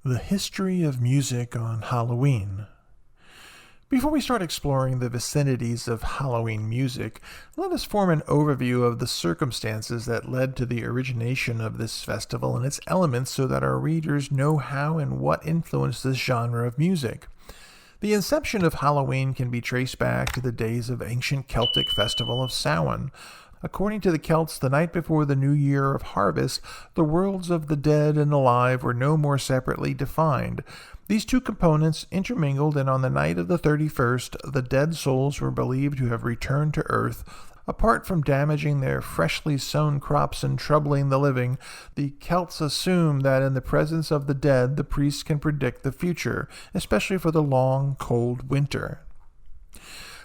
The history of music on Halloween. Before we start exploring the vicinities of Halloween music, let us form an overview of the circumstances that led to the origination of this festival and its elements so that our readers know how and what influenced this genre of music. The inception of Halloween can be traced back to the days of ancient Celtic festival of Samhain. According to the Celts, the night before the new year of harvest, the worlds of the dead and alive were no more separately defined. These two components intermingled, and on the night of the 31st, the dead souls were believed to have returned to earth. Apart from damaging their freshly sown crops and troubling the living, the Celts assume that in the presence of the dead, the priests can predict the future, especially for the long, cold winter.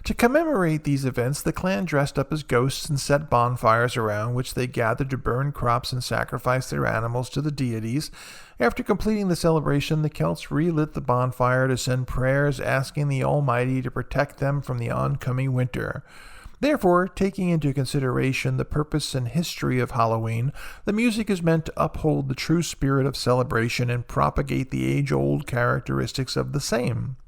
To commemorate these events, the clan dressed up as ghosts and set bonfires around which they gathered to burn crops and sacrifice their animals to the deities. After completing the celebration, the Celts relit the bonfire to send prayers asking the Almighty to protect them from the oncoming winter. Therefore, taking into consideration the purpose and history of Halloween, the music is meant to uphold the true spirit of celebration and propagate the age-old characteristics of the same.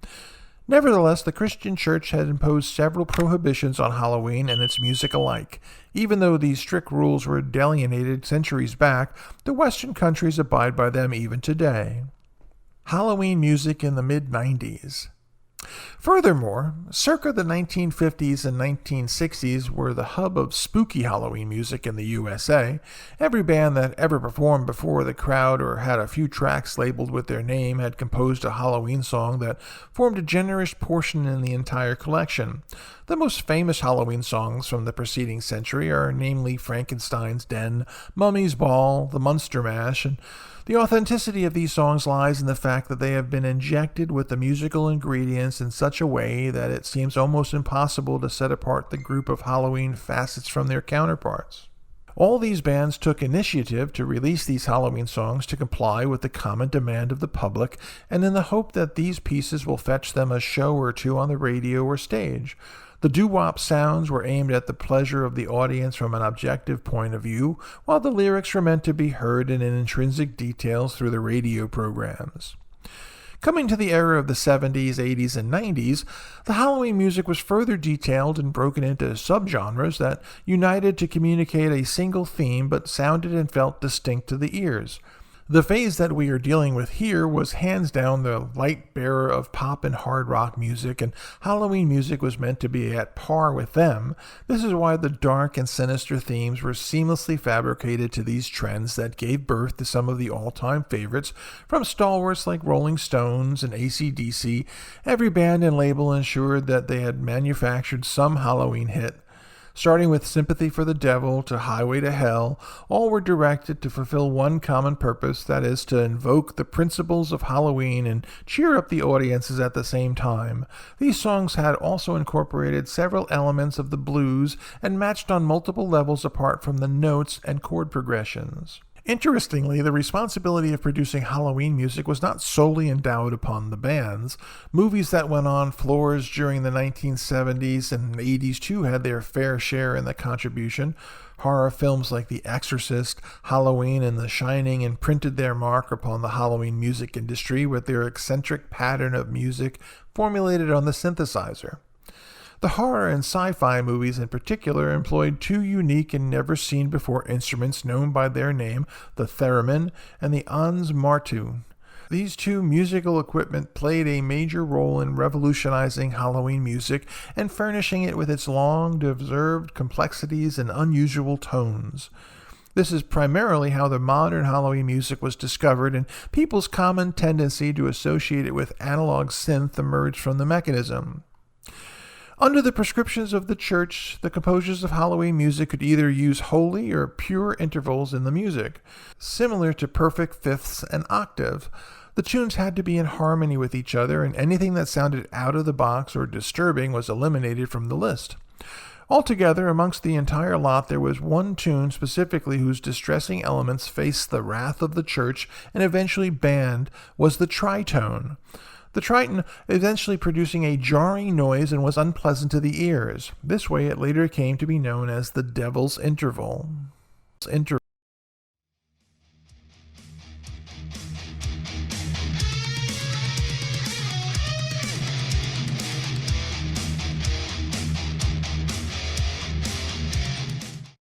Nevertheless, the Christian Church had imposed several prohibitions on Halloween and its music alike. Even though these strict rules were delineated centuries back, the Western countries abide by them even today. Halloween music in the mid-90s. Furthermore, circa the 1950s and 1960s were the hub of spooky Halloween music in the USA. Every band that ever performed before the crowd or had a few tracks labeled with their name had composed a Halloween song that formed a generous portion in the entire collection. The most famous Halloween songs from the preceding century are namely Frankenstein's Den, Mummy's Ball, The Munster Mash, and the authenticity of these songs lies in the fact that they have been injected with the musical ingredients in such a way that it seems almost impossible to set apart the group of Halloween facets from their counterparts. All these bands took initiative to release these Halloween songs to comply with the common demand of the public, and in the hope that these pieces will fetch them a show or two on the radio or stage. The doo-wop sounds were aimed at the pleasure of the audience from an objective point of view, while the lyrics were meant to be heard in intrinsic details through the radio programs. Coming to the era of the 70s, 80s, and 90s, the Halloween music was further detailed and broken into subgenres that united to communicate a single theme but sounded and felt distinct to the ears. The phase that we are dealing with here was hands down the light bearer of pop and hard rock music, and Halloween music was meant to be at par with them. This is why the dark and sinister themes were seamlessly fabricated to these trends that gave birth to some of the all-time favorites, from stalwarts like Rolling Stones and AC/DC. Every band and label ensured that they had manufactured some Halloween hit. Starting with Sympathy for the Devil to Highway to Hell, all were directed to fulfill one common purpose, that is, to invoke the principles of Halloween and cheer up the audiences at the same time. These songs had also incorporated several elements of the blues and matched on multiple levels apart from the notes and chord progressions. Interestingly, the responsibility of producing Halloween music was not solely endowed upon the bands. Movies that went on floors during the 1970s and 80s too had their fair share in the contribution. Horror films like The Exorcist, Halloween, and The Shining imprinted their mark upon the Halloween music industry with their eccentric pattern of music formulated on the synthesizer. The horror and sci-fi movies in particular employed two unique and never-seen-before instruments known by their name, the theremin and the ons martu. These two musical equipment played a major role in revolutionizing Halloween music and furnishing it with its long-deserved complexities and unusual tones. This is primarily how the modern Halloween music was discovered, and people's common tendency to associate it with analog synth emerged from the mechanism. Under the prescriptions of the church, the composers of Halloween music could either use holy or pure intervals in the music, similar to perfect fifths and octave. The tunes had to be in harmony with each other, and anything that sounded out of the box or disturbing was eliminated from the list. Altogether, amongst the entire lot, there was one tune specifically whose distressing elements faced the wrath of the church and eventually banned, was the tritone. The triton eventually producing a jarring noise and was unpleasant to the ears. This way it later came to be known as the Devil's Interval.